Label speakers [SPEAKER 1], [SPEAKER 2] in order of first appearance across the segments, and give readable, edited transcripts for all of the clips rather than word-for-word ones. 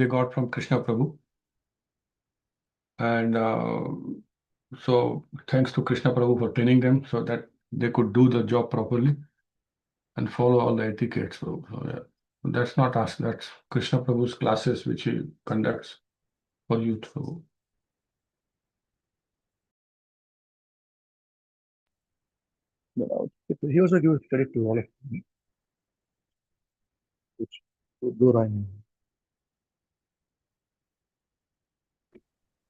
[SPEAKER 1] they got from Krishna Prabhu. And so thanks to Krishna Prabhu for training them so that they could do the job properly and follow all the etiquettes. So yeah, that's not us, that's Krishna Prabhu's classes which he conducts for youth. So,
[SPEAKER 2] he also gives credit to all of them.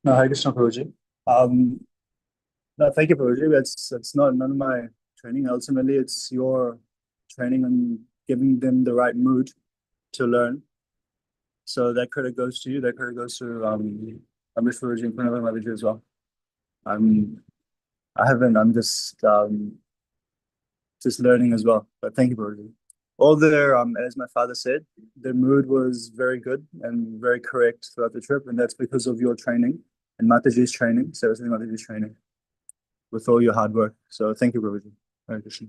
[SPEAKER 3] No, Hare Krishna, Prabhuji. No, thank you, Prabhuji. That's not none of my training. Ultimately, it's your training and giving them the right mood to learn. So that credit goes to you. That credit goes to Amish Prabhuji and Pranava Mataji as well. I'm just learning as well. But thank you, Prabhuji. All their as my father said, their mood was very good and very correct throughout the trip, and that's because of your training and Mataji's training, Saraswati Mataji's training, with all your hard work. So thank you, Prabhuji. Hare Krishna.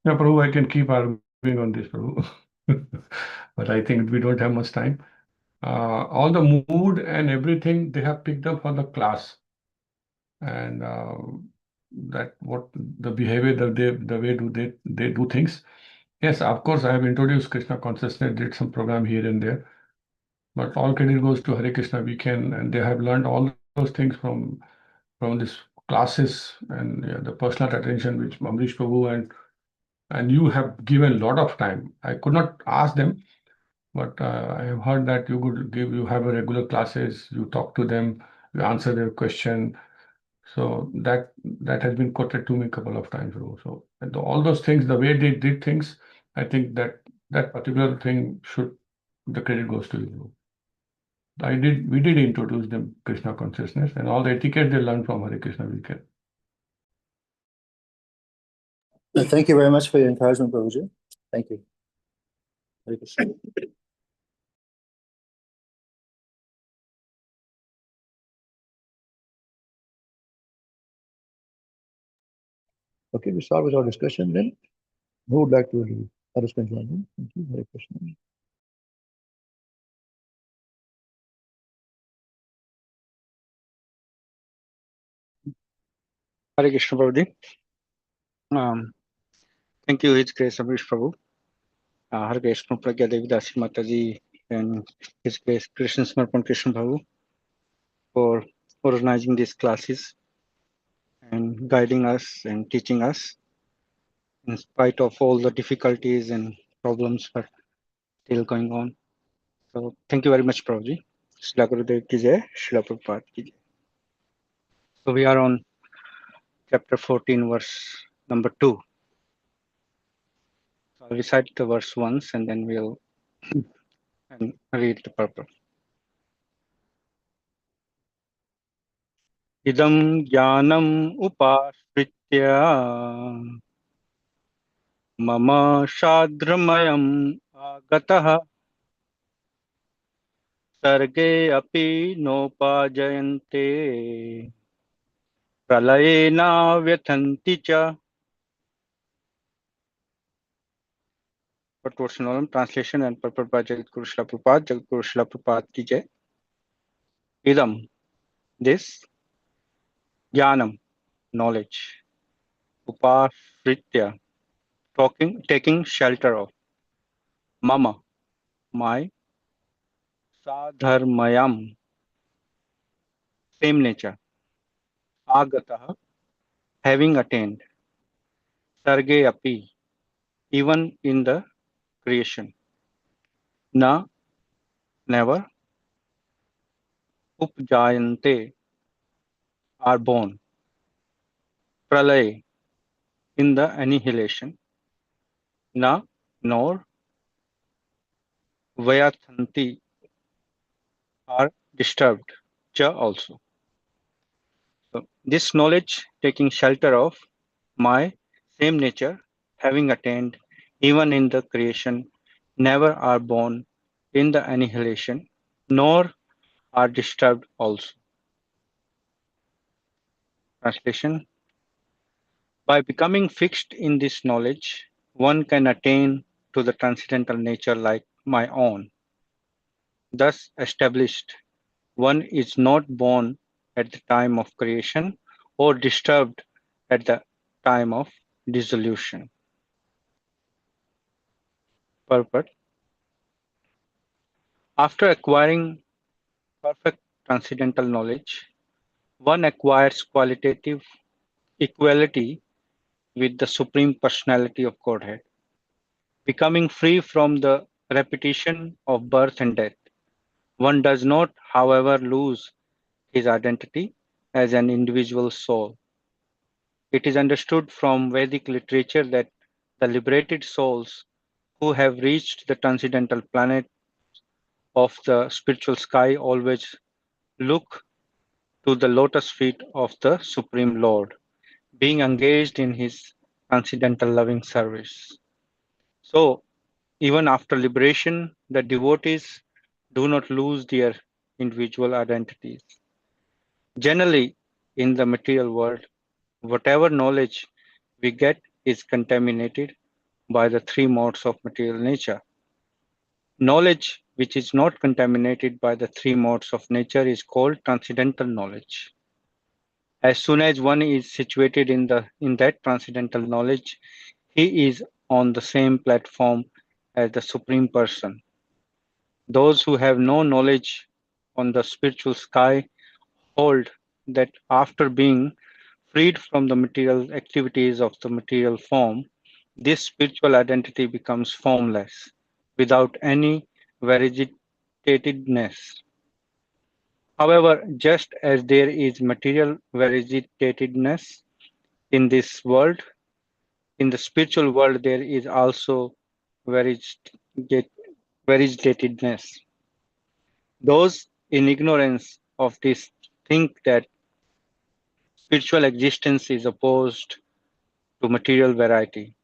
[SPEAKER 1] yeah, Prabhu, I can keep arguing on this, Prabhu. But I think we don't have much time. All the mood and everything they have picked up for the class. And that what the behavior, the way they do things. Yes, of course, I have introduced Krishna consciousness, did some program here and there, but all credit goes to Hare Krishna WECAN, and they have learned all those things from these classes and the personal attention which Amrish Prabhu and you have given a lot of time. I could not ask them, but I have heard that you have a regular classes, you talk to them, you answer their question. So that has been quoted to me a couple of times. So and all those things, the way they did things, I think that particular thing the credit goes to you. We did introduce them Krishna consciousness and all the etiquette they learned from Hare Krishna WECAN.
[SPEAKER 3] Thank you very much for your encouragement, Prabhuji. Thank you. Hare Krishna.
[SPEAKER 2] Okay, we start with our discussion then. Who would like to lead? Others can join in. Thank you, Hare Krishna.
[SPEAKER 4] Hare Krishna, Prabhuji. Thank you, His Grace Amrish Prabhu, Hare Krishna Pragya Devi Dasi Mataji, and His Grace Krishna Smarpan Krishna Prabhu for organizing these classes and guiding us and teaching us in spite of all the difficulties and problems that are still going on. So thank you very much, Prabhuji. Srila Gurudev ki jai, Srila Prabhupada ki jai. So we are on chapter 14, verse number 2. So I'll recite the verse once and then we'll read the purport. Idam jnanam upasritya mama shadramayam agataha sarge api nopajayante pralayena vyathanti cha. Translation and purport by Jagadguru Srila Prabhupada. Jagadguru Srila Prabhupada ki jai. Idam, this, jnanam, knowledge, upasritya, taking shelter of, mama, my, sadharmayam, same nature, agataha, having attained, sarge api, even in the creation, na, never, upjayante, are born, pralay, in the annihilation, na, nor, vayathanti, are disturbed, cha also. So this knowledge taking shelter of my same nature, having attained even in the creation, never are born in the annihilation, nor are disturbed also. Translation. By becoming fixed in this knowledge, one can attain to the transcendental nature like my own. Thus established, one is not born at the time of creation or disturbed at the time of dissolution. Purport. After acquiring perfect transcendental knowledge, one acquires qualitative equality with the Supreme Personality of Godhead, becoming free from the repetition of birth and death. One does not, however, lose his identity as an individual soul. It is understood from Vedic literature that the liberated souls who have reached the transcendental planet of the spiritual sky always look to the lotus feet of the Supreme Lord, being engaged in his transcendental loving service. So, even after liberation, the devotees do not lose their individual identities. Generally, in the material world, whatever knowledge we get is contaminated by the three modes of material nature. Knowledge which is not contaminated by the three modes of nature is called transcendental knowledge. As soon as one is situated in that transcendental knowledge, he is on the same platform as the Supreme Person. Those who have no knowledge on the spiritual sky hold that after being freed from the material activities of the material form, this spiritual identity becomes formless, without any veritatedness. However, just as there is material veritatedness in this world, in the spiritual world there is also veritatedness. Those in ignorance of this think that spiritual existence is opposed to material variety.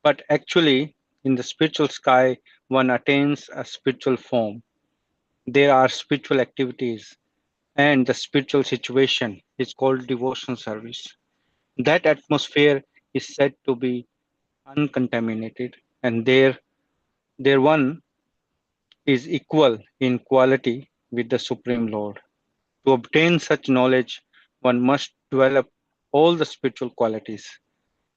[SPEAKER 4] But actually, in the spiritual sky, one attains a spiritual form. There are spiritual activities, and the spiritual situation is called devotion service. That atmosphere is said to be uncontaminated, and there one is equal in quality with the Supreme Lord. To obtain such knowledge, one must develop all the spiritual qualities.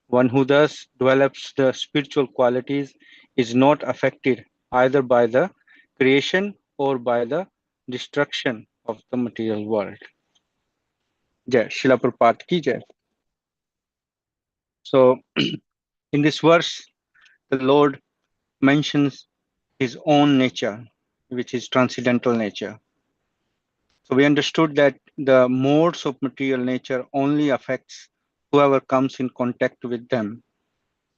[SPEAKER 4] One who thus develops the spiritual qualities is not affected either by the creation or by the destruction of the material world. Jai Srila Prabhupada ki jai. So, in this verse, the Lord mentions his own nature, which is transcendental nature. So we understood that the modes of material nature only affects whoever comes in contact with them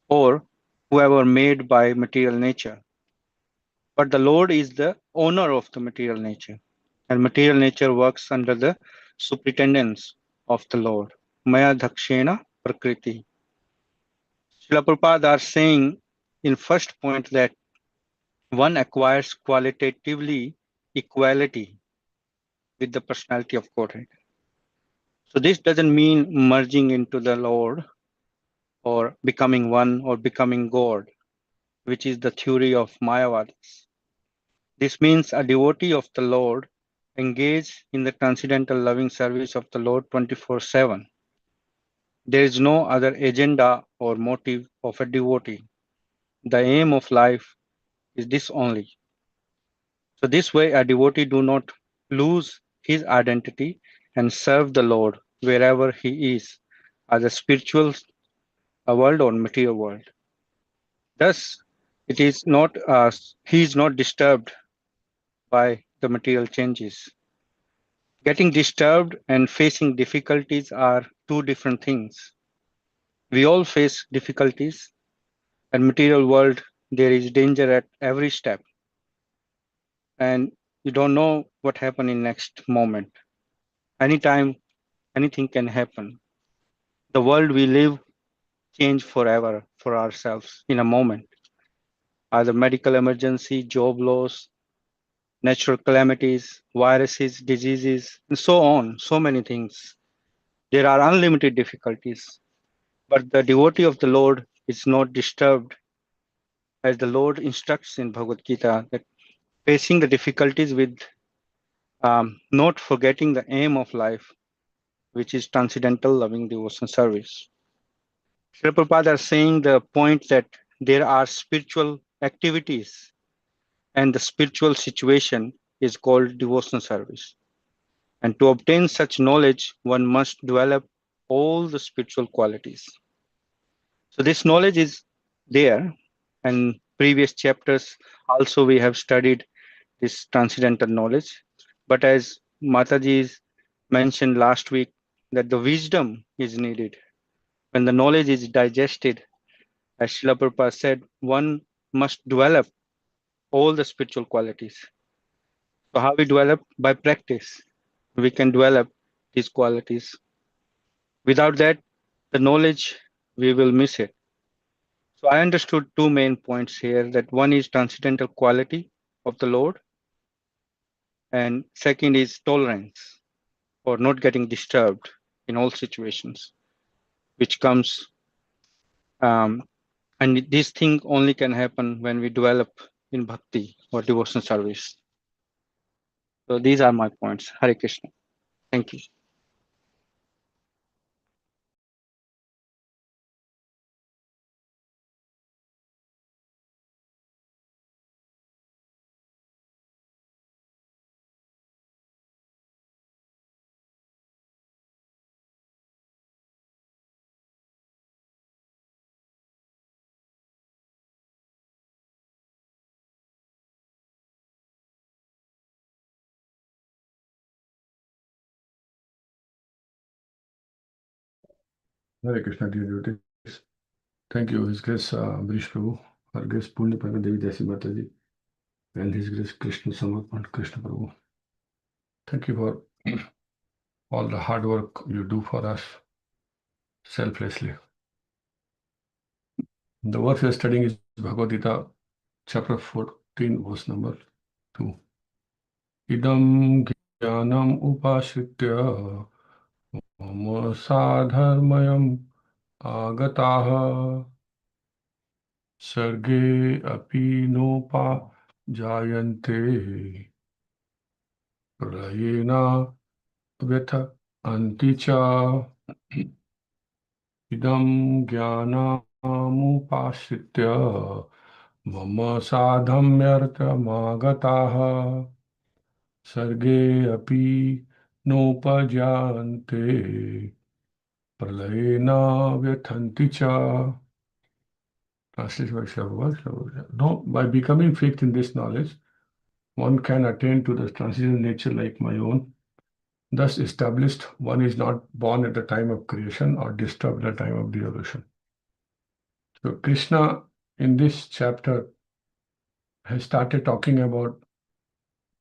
[SPEAKER 4] or whoever made by material nature. But the Lord is the owner of the material nature, and material nature works under the superintendence of the Lord. Maya Dhakshena Prakriti. Srila Prabhupada are saying in first point that one acquires qualitatively equality with the personality of Godhead. So this doesn't mean merging into the Lord or becoming one or becoming God, which is the theory of Mayavadis. This means a devotee of the Lord engaged in the transcendental loving service of the Lord 24/7. There is no other agenda or motive of a devotee. The aim of life is this only. So this way a devotee do not lose his identity and serve the Lord wherever he is, as a spiritual world or material world. Thus, it is not he is not disturbed by the material changes. Getting disturbed and facing difficulties are two different things. We all face difficulties, and material world there is danger at every step, and you don't know what happen in next moment. Anytime, anything can happen. The world we live change forever for ourselves in a moment. Either medical emergency, job loss, natural calamities, viruses, diseases, and so on, so many things. There are unlimited difficulties, but the devotee of the Lord is not disturbed as the Lord instructs in Bhagavad Gita, that facing the difficulties with not forgetting the aim of life, which is transcendental loving devotion service. Srila Prabhupada are saying the point that there are spiritual activities and the spiritual situation is called devotional service. And to obtain such knowledge, one must develop all the spiritual qualities. So this knowledge is there, and previous chapters also we have studied this transcendental knowledge. But as Mataji mentioned last week, that the wisdom is needed. When the knowledge is digested, as Srila Prabhupada said, one must develop all the spiritual qualities. So how we develop? By practice. We can develop these qualities. Without that, the knowledge, we will miss it. So I understood two main points here, that one is transcendental quality of the Lord, and second is tolerance, or not getting disturbed in all situations, which comes, and this thing only can happen when we develop in bhakti or devotional service. So these are my points. Hare Krishna. Thank you.
[SPEAKER 1] Hare Krishna, dear devotees. Thank you, His Grace Ambrish Prabhu, Her Grace Punya Prabhu Devi Dasi Mataji, and His Grace Krishna Samarpan Krishna Prabhu. Thank you for all the hard work you do for us selflessly. The verse we are studying is Bhagavad Gita, chapter 14, verse number 2. Idam jnanam upashritya mama sadharmayam agataha sarge api nopa jayante prayena vyatha anticha idam jnanamupashritya mama sadhamyartamagataha sarge api nopajante pralayena vyathanti cha. Translation by Shabbat. No, by becoming fixed in this knowledge, one can attain to the transcendental nature like my own. Thus established, one is not born at the time of creation or disturbed at the time of dissolution. So Krishna, in this chapter, has started talking about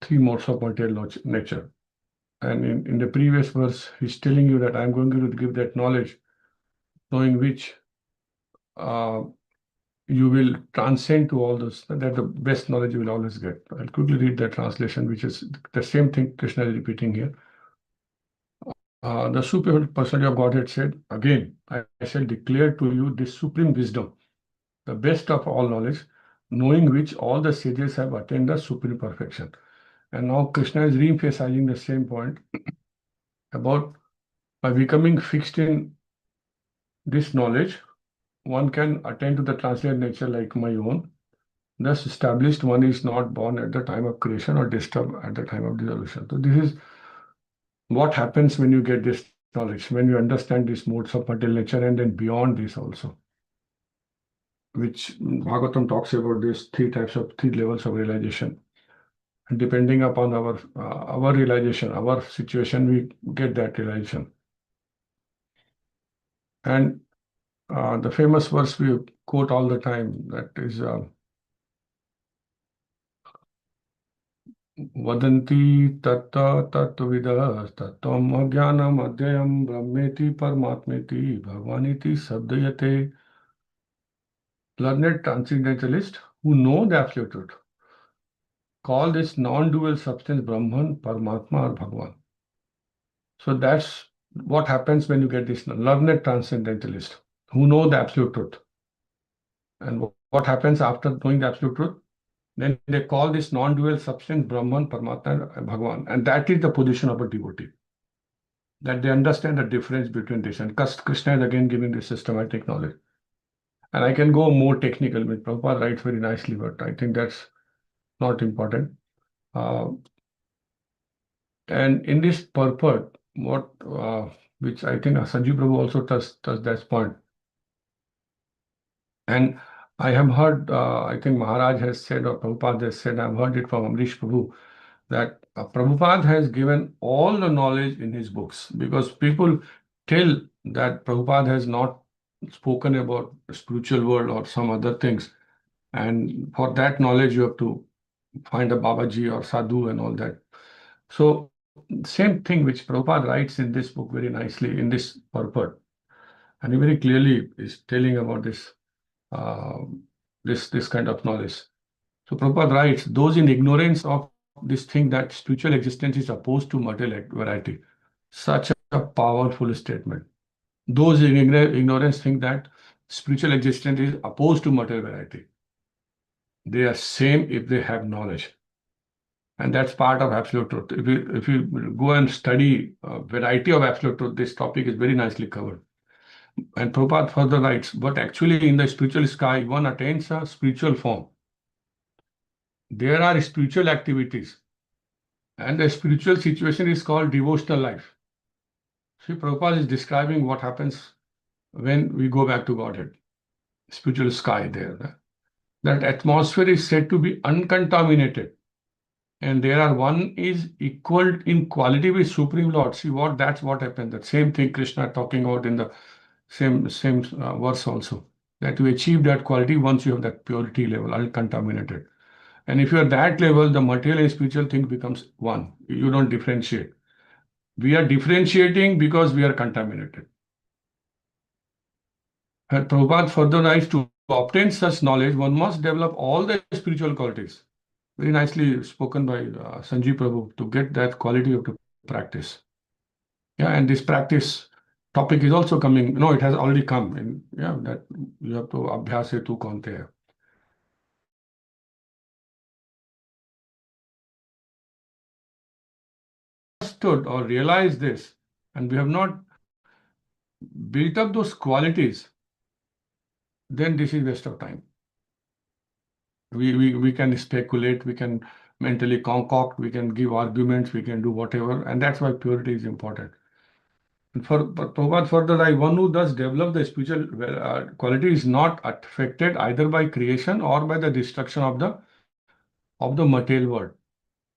[SPEAKER 1] three modes of material nature. And in the previous verse, he's telling you that I'm going to give that knowledge, knowing which you will transcend to all those, that the best knowledge you will always get. I'll quickly read the translation, which is the same thing Krishna is repeating here. The superior personality of Godhead said, again, I shall declare to you this supreme wisdom, the best of all knowledge, knowing which all the sages have attained the supreme perfection. And now Krishna is re-emphasizing the same point about by becoming fixed in this knowledge, one can attain to the transcendental nature like my own. Thus established, one is not born at the time of creation or disturbed at the time of dissolution. So this is what happens when you get this knowledge, when you understand these modes of material nature and then beyond this also, which Bhagavatam talks about these three levels of realization. And depending upon our realization, our situation, we get that realization. And the famous verse we quote all the time, that is Vadanti tatta tattvavidas tattam ajnanam adhyayam brahmeti paramatmeti bhagavaniti sabdayate. Learned transcendentalists who know the absolute truth call this non-dual substance Brahman, Paramatma, or Bhagavan. So that's what happens when you get this learned transcendentalist who know the absolute truth. And what happens after knowing the absolute truth? Then they call this non-dual substance Brahman, Paramatma, and Bhagavan. And that is the position of a devotee. That they understand the difference between this. And Krishna is again giving this systematic knowledge. And I can go more technical, with Prabhupada writes very nicely, but I think that's not important. And in this purport, what which I think Sanjeev Prabhu also touched that point. And I have heard, I think Maharaj has said, or Prabhupada has said, I've heard it from Amrish Prabhu, that Prabhupada has given all the knowledge in his books, because people tell that Prabhupada has not spoken about the spiritual world or some other things. And for that knowledge, you have to find a Babaji or Sadhu and all that. So same thing which Prabhupada writes in this book very nicely in this purport. And he very clearly is telling about this, this kind of knowledge. So Prabhupada writes, those in ignorance of this thing that spiritual existence is opposed to material variety. Such a powerful statement. Those in ignorance think that spiritual existence is opposed to material variety. They are same if they have knowledge. And that's part of absolute truth. If you go and study a variety of absolute truth, this topic is very nicely covered. And Prabhupada further writes, but actually in the spiritual sky, one attains a spiritual form. There are spiritual activities, and the spiritual situation is called devotional life. See, Prabhupada is describing what happens when we go back to Godhead, spiritual sky there. That atmosphere is said to be uncontaminated. And there are one is equal in quality with Supreme Lord. See that's what happened. That same thing Krishna talking about in the same verse also. That you achieve that quality once you have that purity level, uncontaminated. And if you are that level, the material and spiritual thing becomes one. You don't differentiate. We are differentiating because we are contaminated. And Prabhupada further writes, to obtain such knowledge, one must develop all the spiritual qualities. Very nicely spoken by Sanjeev Prabhu. To get that quality, you have to practice. Yeah, and this practice topic is also coming. No, it has already come. In, yeah, that you have to abhyase tu kaunte hai. Understood or realized this, and we have not built up those qualities, then this is waste of time. We can speculate, we can mentally concoct, we can give arguments, we can do whatever, and that's why purity is important. And Prabhupada further, like one who does develop the spiritual quality is not affected either by creation or by the destruction of the material world.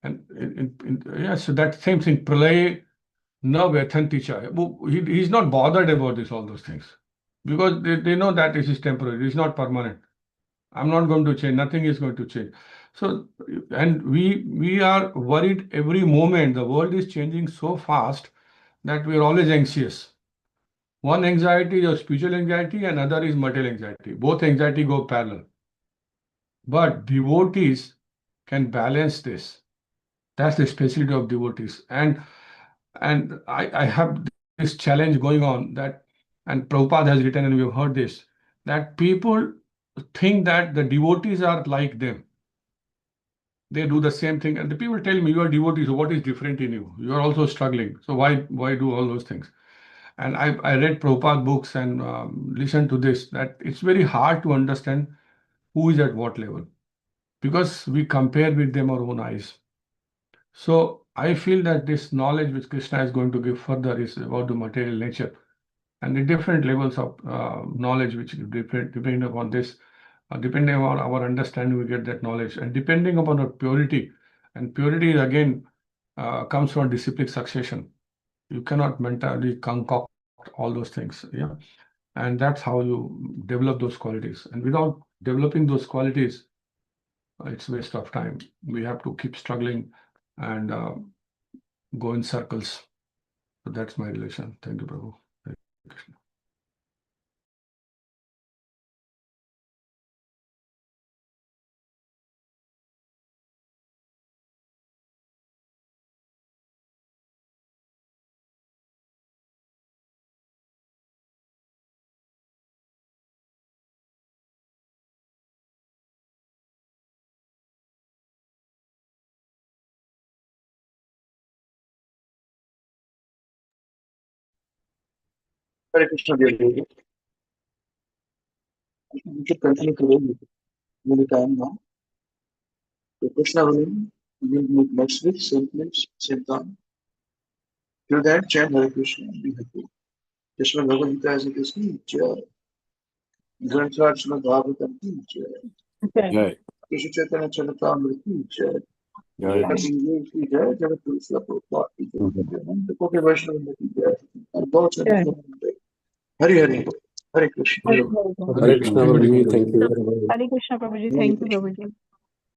[SPEAKER 1] And yeah, so that same thing, pralay na vethanti cha. He's not bothered about this, all those things, because they know that it is temporary, it's not permanent. I'm not going to change, nothing is going to change. So, and we are worried every moment. The world is changing so fast that we are always anxious. One anxiety is spiritual anxiety, and other is material anxiety. Both anxiety go parallel. But devotees can balance this. That's the specialty of devotees. And I have this challenge going on that, and Prabhupada has written, and we've heard this, that people think that the devotees are like them. They do the same thing. And the people tell me, you are devotees, so what is different in you? You are also struggling. So why do all those things? And I read Prabhupada books and listened to this, that it's very hard to understand who is at what level, because we compare with them our own eyes. So I feel that this knowledge which Krishna is going to give further is about the material nature and the different levels of knowledge which depend upon this. Depending on our understanding, we get that knowledge, and depending upon our purity. And purity again comes from disciplic succession. You cannot mentally concoct all those things. Yeah, and that's how you develop those qualities. And without developing those qualities, it's waste of time. We have to keep struggling and go in circles. So that's my relation. Thank you, Prabhu. Hare Krishna.
[SPEAKER 2] Hare Krishna, dear lady. We should continue today with the time now. So Krishna willing, we will meet next week, same place, same time. Till then, chant Hare Krishna and be happy. Krishna Bhagavad Gita as it is Jai. Granthar Srimad Bhagavatam ki Jai.
[SPEAKER 5] Jai.
[SPEAKER 2] Krishna Chaitanya Charitamrita ki Jai.
[SPEAKER 5] Jai.
[SPEAKER 2] Happy ki Jai. Jagat Tulsiya Prabhupada ki Jai. Nanda Koti Vaishnava ki Jai. And Lord Chaitanya Jai. Hare Hare. Hare Krishna.
[SPEAKER 5] Hare Krishna, Prabhuji. Thank you.
[SPEAKER 6] Hare Krishna, Prabhuji. Thank you, Prabhuji.